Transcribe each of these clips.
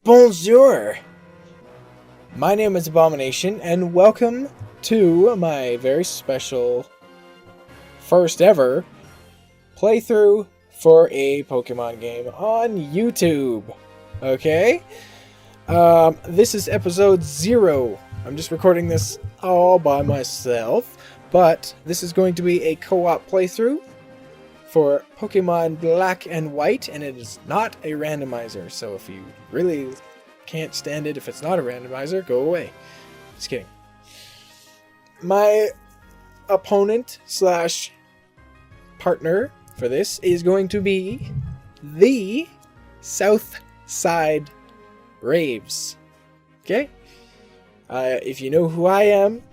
Bonjour! My name is Abomination, and welcome to my very special first ever playthrough for a Pokemon game on YouTube. Okay? This is episode 0. I'm just recording this all by myself, but this is going to be a co-op playthrough for Pokemon Black and White, and it is not a randomizer, so if you really can't stand it if it's not a randomizer, go away. Just kidding. My opponent slash partner for this is going to be the SouthSide Braves. Okay? If you know who I am,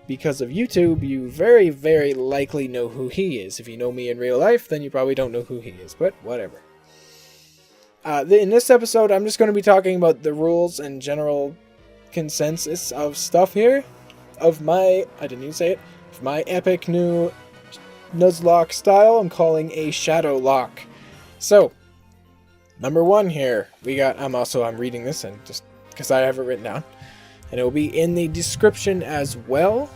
because of YouTube, you very, very likely know who he is. If you know me in real life, then you probably don't know who he is, but whatever. In this episode, I'm just going to be talking about the rules and general consensus of stuff here. Of my, I didn't even say it, of my epic new Nuzlocke style, I'm calling a ShadowLocke. So, number 1 here, we got, I'm reading this, and just because I have it written down. And it will be in the description as well.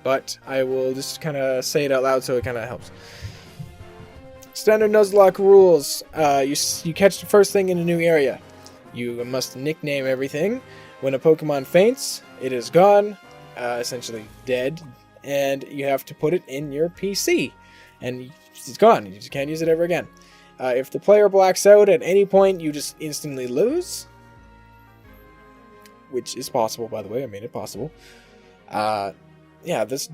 But I will just kind of say it out loud so it kind of helps. Standard Nuzlocke rules. You catch the first thing in a new area. You must nickname everything. When a Pokemon faints, it is gone. Essentially dead. And you have to put it in your PC. And it's gone. You just can't use it ever again. If the player blacks out at any point, you just instantly lose. Which is possible, by the way. I made it possible. Yeah, this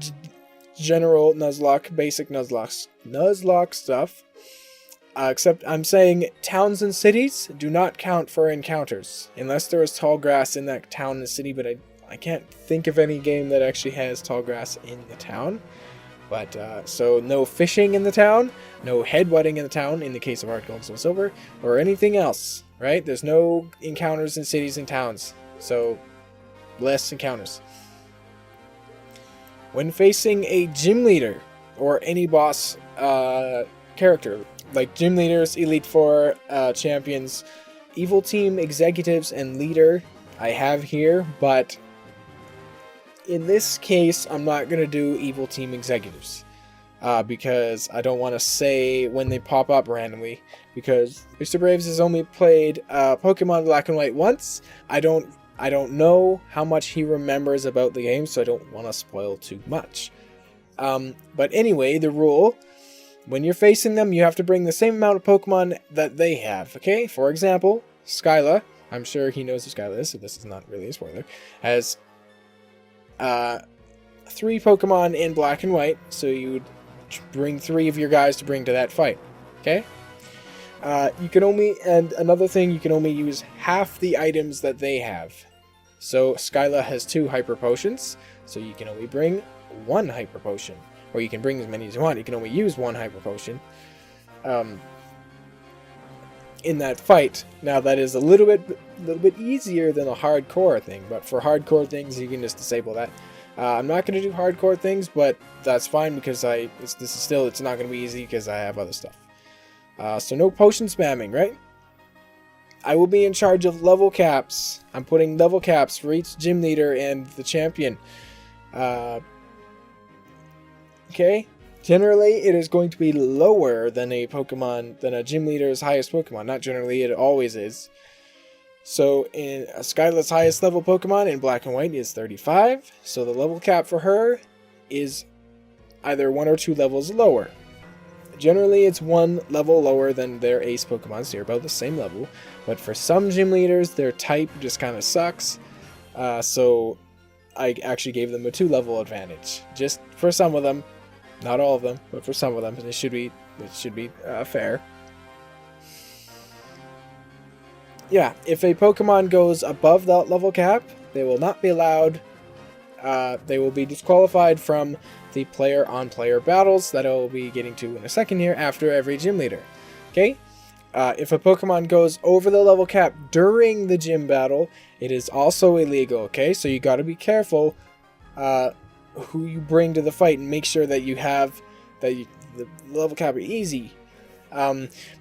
general Nuzlocke, basic Nuzlocke stuff. Except I'm saying towns and cities do not count for encounters. Unless there is tall grass in that town and city, but I can't think of any game that actually has tall grass in the town. But, so no fishing in the town, no headbutting in the town, in the case of Heart Gold, Soul Silver, or anything else, right? There's no encounters in cities and towns. So, less encounters. When facing a gym leader or any boss character, like gym leaders, Elite Four, champions, evil team executives, and leader, I have here, but in this case, I'm not going to do evil team executives. Because I don't want to say when they pop up randomly, because Mr. Braves has only played Pokemon Black and White once. I don't know how much he remembers about the game, so I don't want to spoil too much. But anyway, the rule, when you're facing them, you have to bring the same amount of Pokemon that they have, okay? For example, Skyla, I'm sure he knows who Skyla is, so this is not really a spoiler, has 3 Pokemon in Black and White, so you would bring 3 of your guys to bring to that fight, okay? You can only, and another thing, you can only use half the items that they have. So Skyla has 2 Hyper Potions, so you can only bring 1 Hyper Potion. Or you can bring as many as you want, you can only use 1 Hyper Potion in that fight. Now that is a little bit easier than a hardcore thing, but for hardcore things you can just disable that. I'm not going to do hardcore things, but that's fine because it's not going to be easy because I have other stuff. So no potion spamming, right? I will be in charge of level caps. I'm putting level caps for each gym leader and the champion. Okay? Generally, it is going to be lower than a gym leader's highest Pokemon. Not generally, it always is. So, in Skyla's highest level Pokemon in Black and White is 35. So the level cap for her is either 1 or 2 levels lower. Generally, it's 1 level lower than their ace Pokemon, so you're about the same level. But for some gym leaders, their type just kind of sucks. So I actually gave them a 2 level advantage. Just for some of them. Not all of them, but for some of them. It should be fair. Yeah, if a Pokemon goes above that level cap, they will not be allowed. They will be disqualified from the player-on-player battles that I will be getting to in a second here after every gym leader. Okay? If a Pokemon goes over the level cap during the gym battle, it is also illegal, okay? So you gotta be careful who you bring to the fight and make sure that you have the level cap easy.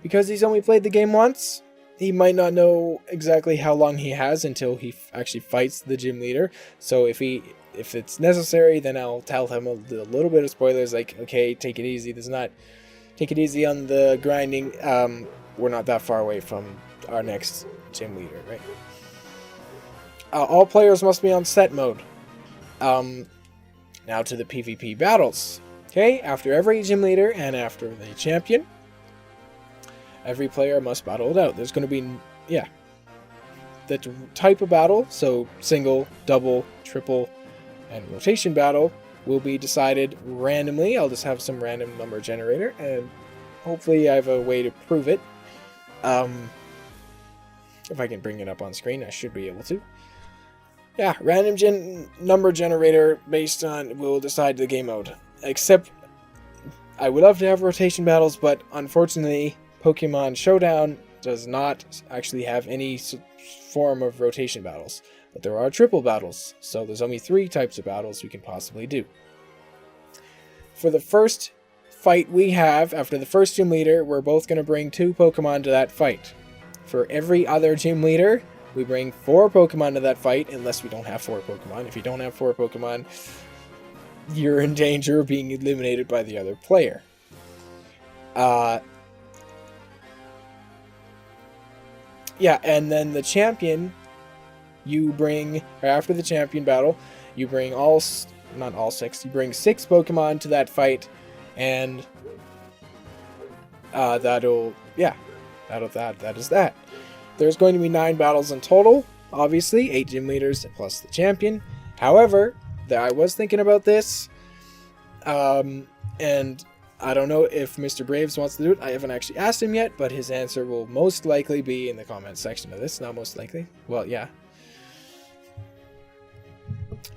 Because he's only played the game once, he might not know exactly how long he has until he actually fights the gym leader. So if it's necessary, then I'll tell him a little bit of spoilers, like, okay, take it easy. Take it easy on the grinding. We're not that far away from our next gym leader, right? All players must be on set mode. Now to the PvP battles. Okay, after every gym leader and after the champion, every player must battle it out. There's going to be, the type of battle, so single, double, triple, and rotation battle will be decided randomly. I'll just have some random number generator, and hopefully I have a way to prove it. If I can bring it up on screen, I should be able to. Yeah, random number generator based on will decide the game mode. Except, I would love to have rotation battles, but unfortunately, Pokemon Showdown does not actually have any form of rotation battles. But there are triple battles, so there's only 3 types of battles we can possibly do. For the first fight we have, after the first gym leader, we're both going to bring 2 Pokemon to that fight. For every other gym leader, we bring 4 Pokemon to that fight, unless we don't have 4 Pokemon. If you don't have 4 Pokemon, you're in danger of being eliminated by the other player. Yeah, and then the champion, you bring, after the champion battle, you bring not all 6, you bring 6 Pokemon to that fight, and that is that. There's going to be 9 battles in total, obviously, 8 gym leaders plus the champion. However, I was thinking about this, and I don't know if Mr. Braves wants to do it. I haven't actually asked him yet, but his answer will most likely be in the comments section of this. Not most likely. Well, yeah.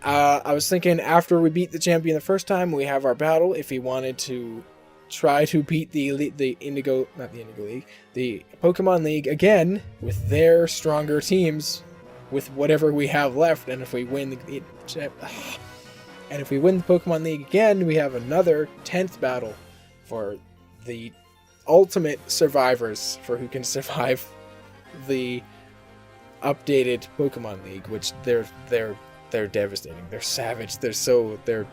I was thinking after we beat the champion the first time, we have our battle. If he wanted to try to beat the Pokemon League again with their stronger teams, with whatever we have left, and if we win the Pokemon League again, we have another 10th battle for the ultimate survivors, for who can survive the updated Pokemon League, which they're devastating. They're savage. They're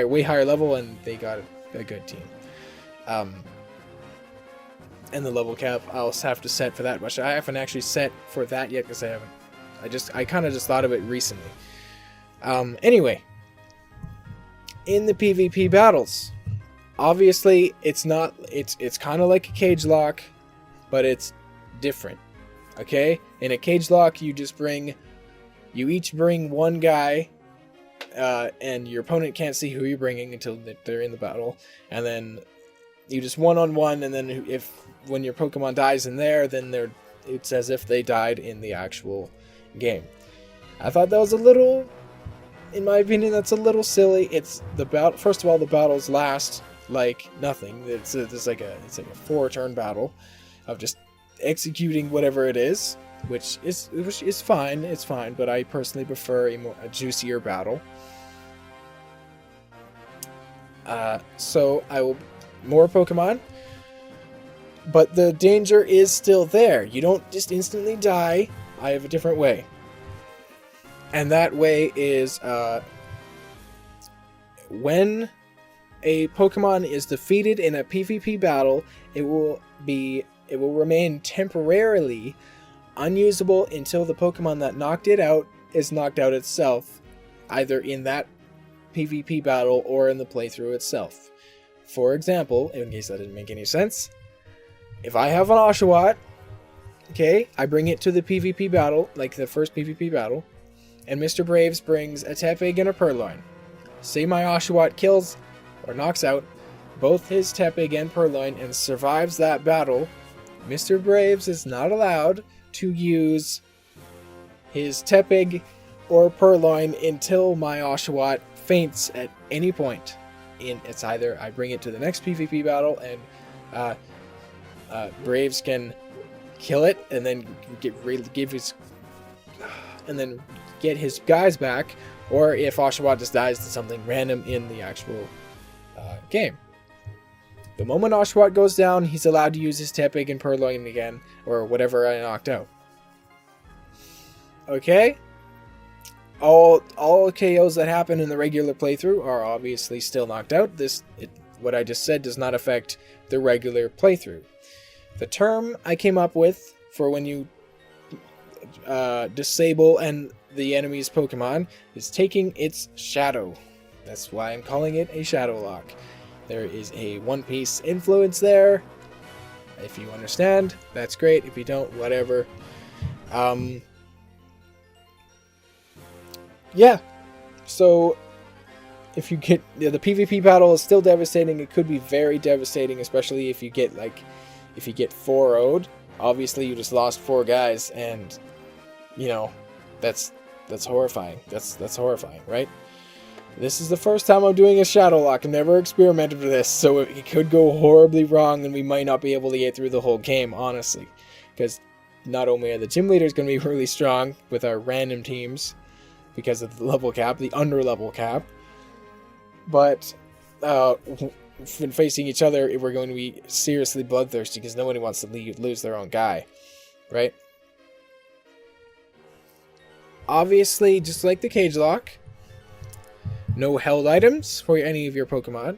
way higher level, and they got a good team. And the level cap I'll have to set for that, which I haven't actually set for that yet because I kind of just thought of it recently. Anyway, in the PvP battles, obviously it's kind of like a cage lock, but it's different. Okay, in a cage lock, you each bring one guy, and your opponent can't see who you're bringing until they're in the battle, and then you just one-on-one, and then when your Pokemon dies in there, then it's as if they died in the actual game. I thought that was in my opinion, that's a little silly. First of all, the battles last like nothing. It's like a 4-turn battle of just executing whatever it is, which is fine. It's fine, but I personally prefer a juicier battle. So I will more Pokemon, but the danger is still there. You don't just instantly die. I have a different way, and that way is when a Pokemon is defeated in a PvP battle, it will remain temporarily unusable until the Pokemon that knocked it out is knocked out itself, either in that PvP battle or in the playthrough itself. For example, in case that didn't make any sense, if I have an Oshawott, okay, I bring it to the PvP battle, like the first PvP battle, and Mr. Braves brings a Tepig and a Purloin. Say my Oshawott kills or knocks out both his Tepig and Purloin and survives that battle, Mr. Braves is not allowed to use his Tepig or Purloin until my Oshawott faints at any point. It's either I bring it to the next PvP battle and Braves can kill it and then get his guys back, or if Oshawott just dies to something random in the actual game. The moment Oshawott goes down, he's allowed to use his Tepig and Purloin again, or whatever I knocked out. Okay? All KOs that happen in the regular playthrough are obviously still knocked out. What I just said does not affect the regular playthrough. The term I came up with for when you disable the enemy's Pokemon is taking its shadow. That's why I'm calling it a ShadowLocke. There is a One Piece influence there. If you understand, that's great. If you don't, whatever. Yeah. So, if you get... the PvP battle is still devastating. It could be very devastating, especially if you get, if you get 4-0'd. Obviously, you just lost 4 guys, and, that's horrifying. That's horrifying, right? This is the first time I'm doing a ShadowLocke. I've never experimented with this, so it could go horribly wrong, and we might not be able to get through the whole game, honestly. Because not only are the gym leaders going to be really strong with our random teams, because of the level cap, the under-level cap, but when facing each other, we're going to be seriously bloodthirsty, because nobody wants to lose their own guy, right? Obviously, just like the cage lock, no held items for any of your Pokemon.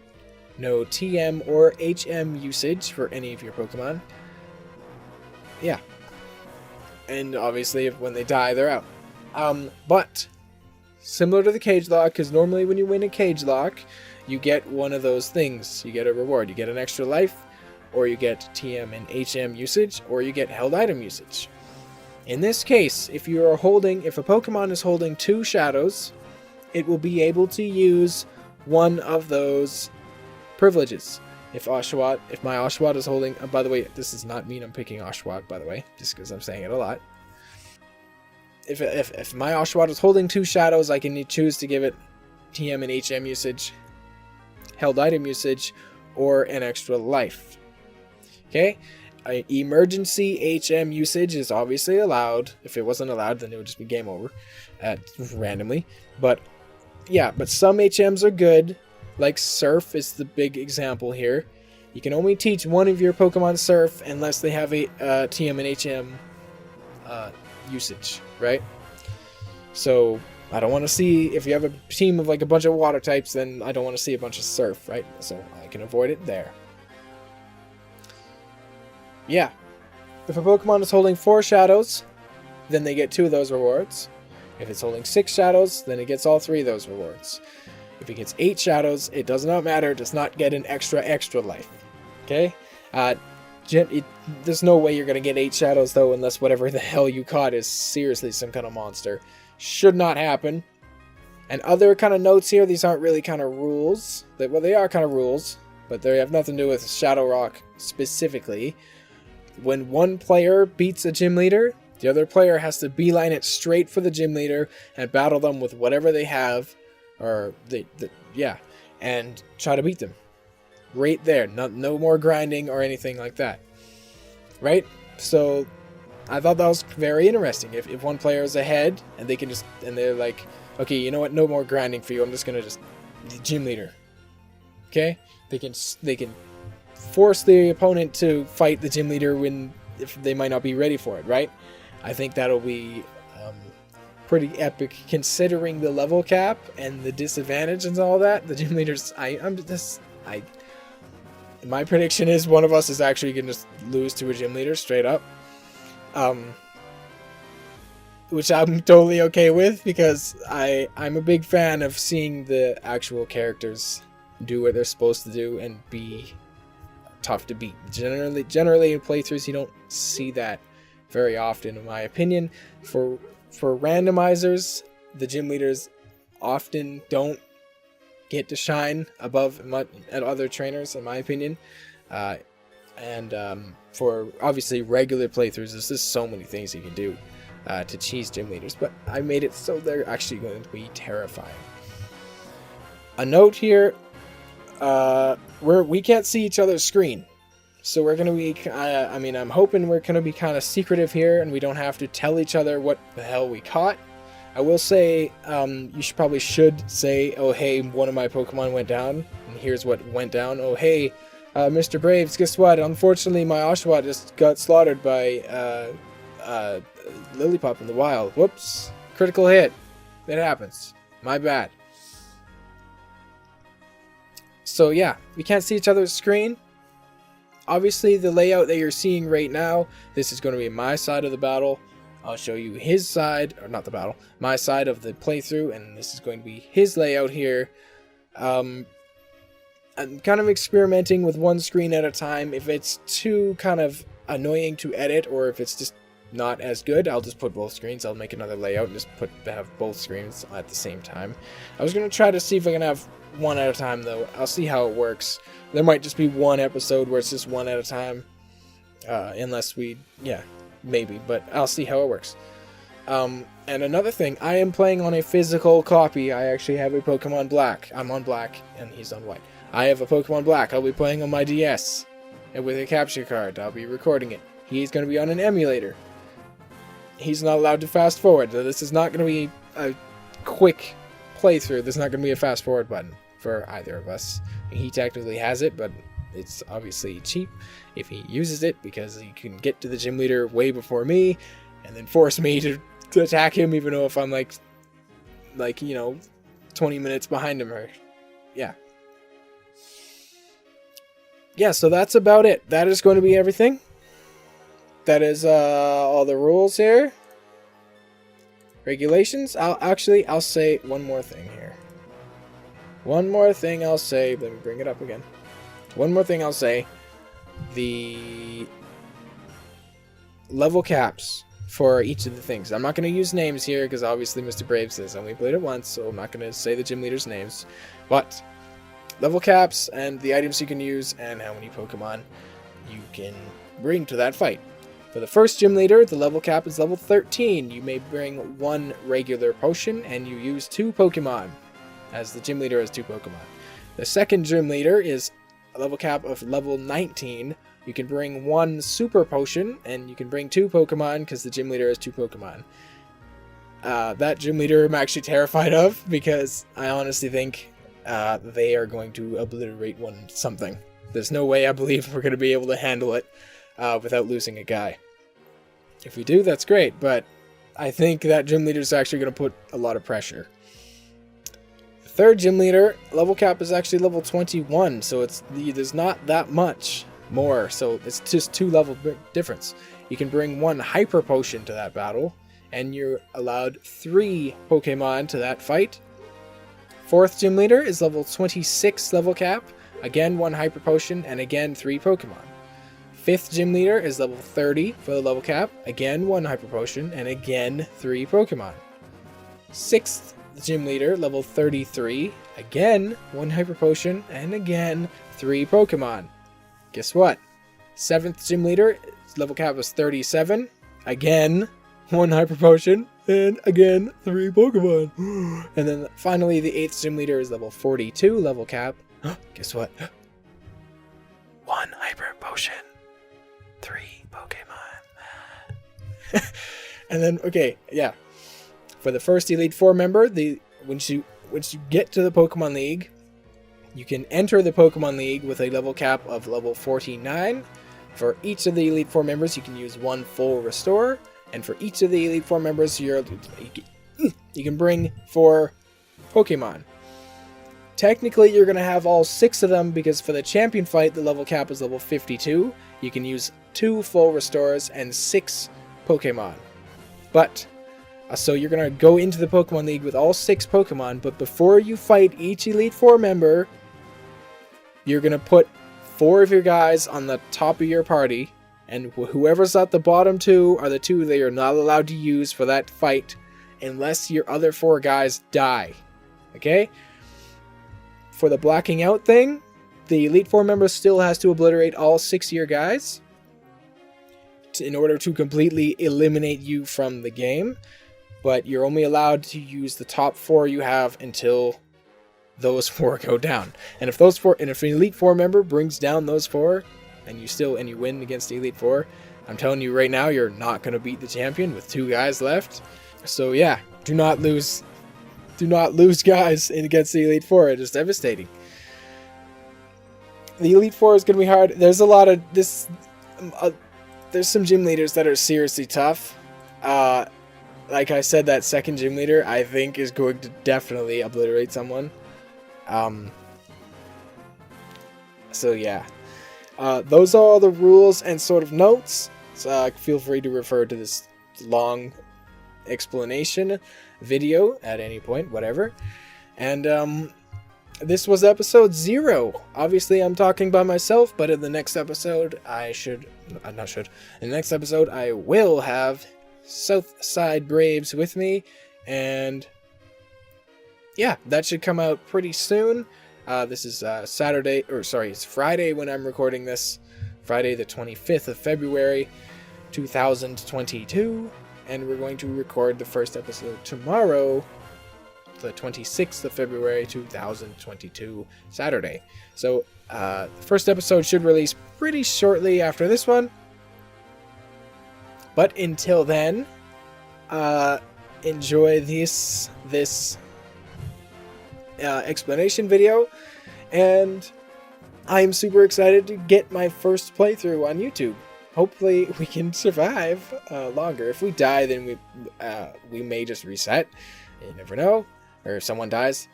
No TM or HM usage for any of your Pokemon. Yeah. And obviously, when they die, they're out. But, similar to the cage lock, because normally when you win a cage lock, you get one of those things. You get a reward. You get an extra life, or you get TM and HM usage, or you get held item usage. In this case, if a Pokemon is holding 2 shadows, it will be able to use one of those privileges. If my Oshawott is holding... by the way, this does not mean I'm picking Oshawott, by the way, just because I'm saying it a lot. If my Oshawott is holding 2 shadows, I can choose to give it TM and HM usage, held item usage, or an extra life. Okay? Emergency HM usage is obviously allowed. If it wasn't allowed, then it would just be game over randomly. But yeah, but some HMs are good. Like Surf is the big example here. You can only teach one of your Pokemon Surf unless they have a TM and HM usage, right? So I don't want to see, if you have a team of a bunch of water types, then I don't want to see a bunch of Surf, right? So I can avoid it there. Yeah. If a Pokemon is holding 4 shadows, then they get 2 of those rewards. If it's holding 6 shadows, then it gets all 3 of those rewards. If it gets 8 shadows, it does not matter. It does not get an extra life. Okay? There's no way you're going to get 8 shadows, though, unless whatever the hell you caught is seriously some kind of monster. Should not happen. And other kind of notes here, these aren't really kind of rules. Well, they are kind of rules, but they have nothing to do with ShadowLocke specifically. When one player beats a gym leader, the other player has to beeline it straight for the gym leader and battle them with whatever they have, and try to beat them. Right there. No more grinding or anything like that. Right? So, I thought that was very interesting. If one player is ahead, and they're like, okay, you know what, no more grinding for you, I'm just gonna the gym leader. Okay? They can force the opponent to fight the gym leader if they might not be ready for it, right? I think that'll be pretty epic considering the level cap and the disadvantage and all that. The gym leaders, my prediction is one of us is actually going to lose to a gym leader straight up. Which I'm totally okay with, because I'm a big fan of seeing the actual characters do what they're supposed to do and be tough to beat. Generally in playthroughs, you don't see that very often, in my opinion. For randomizers, the gym leaders often don't get to shine above at other trainers, in my opinion. For obviously regular playthroughs, there's just so many things you can do to cheese gym leaders, but I made it so they're actually going to be terrifying. A note here, we can't see each other's screen, so we're going to be, I'm hoping we're going to be kind of secretive here, and we don't have to tell each other what the hell we caught. I will say, you should say, oh hey, one of my Pokemon went down, and here's what went down. Oh hey, Mr. Braves, guess what? Unfortunately, my Oshawott just got slaughtered by Lillipup in the wild. Whoops. Critical hit. It happens. My bad. So yeah, we can't see each other's screen. Obviously, the layout that you're seeing right now, this is going to be my side of the battle. I'll show you his side, or not the battle, my side of the playthrough, and this is going to be his layout here. I'm kind of experimenting with one screen at a time. If it's too kind of annoying to edit, or if it's just not as good, I'll just put both screens. I'll make another layout and just have both screens at the same time. I was going to try to see if I can have one at a time, though. I'll see how it works. There might just be one episode where it's just one at a time, unless we, yeah, maybe, but I'll see how it works. And another thing, I am playing on a physical copy. I actually have a Pokemon Black. I'm on Black, and he's on White. I have a Pokemon Black. I'll be playing on my DS, and with a capture card. I'll be recording it. He's going to be on an emulator. He's not allowed to fast forward. This is not going to be a quick playthrough. There's not going to be a fast forward button for either of us. He technically has it, but it's obviously cheap if he uses it, because he can get to the gym leader way before me and then force me to attack him, even though if I'm like 20 minutes behind him, or yeah, so that's about it. That is going to be everything. That is all the rules here. Regulations. I'll say one more thing here. One more thing I'll say. Let me bring it up again. One more thing I'll say. The level caps for each of the things. I'm not going to use names here because obviously Mr. Braves has only played it once, so I'm not going to say the gym leaders' names. But level caps and the items you can use and how many Pokemon you can bring to that fight. For the first gym leader, the level cap is level 13. You may bring one regular potion and you use 2 Pokemon, as the gym leader has 2 Pokemon. The second gym leader is a level cap of level 19. You can bring 1 super potion and you can bring 2 Pokemon because the gym leader has 2 Pokemon. That gym leader I'm actually terrified of, because I honestly think they are going to obliterate something. There's no way I believe we're going to be able to handle it without losing a guy. If we do, that's great, but I think that gym leader is actually going to put a lot of pressure. The third gym leader, level cap is actually level 21, so there's not that much more, so it's just 2 level difference. You can bring 1 hyper potion to that battle, and you're allowed 3 Pokemon to that fight. Fourth gym leader is level 26 level cap, again 1 hyper potion, and again 3 Pokemon. Fifth gym leader is level 30 for the level cap, again 1 hyper potion, and again 3 Pokemon. Sixth gym leader, level 33, again 1 hyper potion, and again 3 Pokemon. Guess what? Seventh gym leader, level cap is 37, again 1 hyper potion, and again 3 Pokemon. And then finally the 8th gym leader is level 42 level cap. Guess what? 1 hyper potion, 3 Pokemon. And then, okay, yeah. For the first Elite Four member, once you get to the Pokemon League, you can enter the Pokemon League with a level cap of level 49. For each of the Elite Four members, you can use 1 full restore, and for each of the Elite Four members, you can bring 4 Pokemon. Technically, you're going to have all 6 of them, because for the champion fight, the level cap is level 52. You can use 2 full restores and 6 Pokemon. But, so you're going to go into the Pokemon League with all 6 Pokemon, but before you fight each Elite Four member, you're going to put 4 of your guys on the top of your party, and whoever's at the bottom 2 are the 2 that you're not allowed to use for that fight unless your other 4 guys die. Okay? For the blacking out thing, the Elite Four member still has to obliterate all 6 of your guys in order to completely eliminate you from the game, but you're only allowed to use the top 4 you have until those 4 go down. And if an Elite Four member brings down those 4, and you win against the Elite Four, I'm telling you right now, you're not going to beat the champion with 2 guys left. So yeah, do not lose guys against the Elite Four. It is devastating. the Elite Four is going to be hard. There's a lot of this. There's some gym leaders that are seriously tough. Like I said, that second gym leader, I think, is going to definitely obliterate someone. So yeah. Those are all the rules and sort of notes. So feel free to refer to this long explanation video at any point, whatever. And this was episode 0. Obviously, I'm talking by myself, but in the next episode, in the next episode, I will have SouthSide Braves with me, and yeah, that should come out pretty soon. This is it's Friday when I'm recording this. Friday the 25th of February, 2022. And we're going to record the first episode tomorrow, the 26th of February, 2022, Saturday. So, the first episode should release pretty shortly after this one. But until then, enjoy this explanation video, and I'm super excited to get my first playthrough on YouTube. Hopefully we can survive longer. If we die, then we may just reset. You never know, or if someone dies.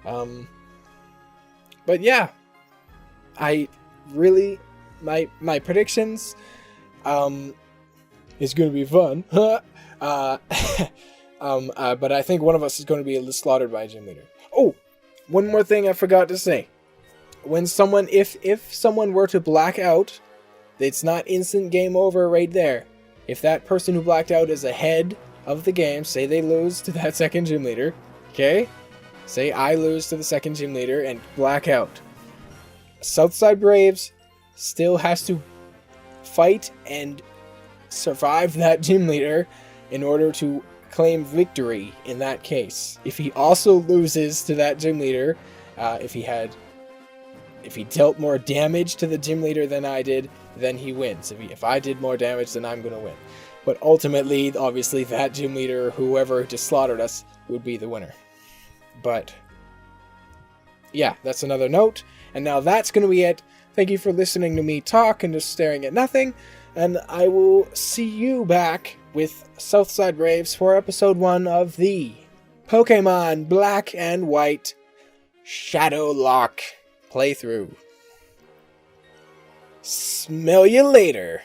But yeah, I really my predictions is going to be fun. But I think one of us is going to be slaughtered by a gym leader. Oh, one more thing I forgot to say. When someone, if someone were to black out, it's not instant game over right there. If that person who blacked out is ahead of the game, say they lose to that second gym leader, okay? Say I lose to the second gym leader and black out. SouthSide Braves still has to fight and survive that gym leader in order to claim victory in that case. If he also loses to that gym leader, if he dealt more damage to the gym leader than I did, then he wins. If I did more damage, then I'm going to win. But ultimately, obviously, that gym leader, whoever just slaughtered us, would be the winner. But yeah, that's another note. And now that's going to be it. Thank you for listening to me talk and just staring at nothing. And I will see you back with SouthSide Braves for episode 1 of the Pokémon Black and White ShadowLocke playthrough. Smell you later.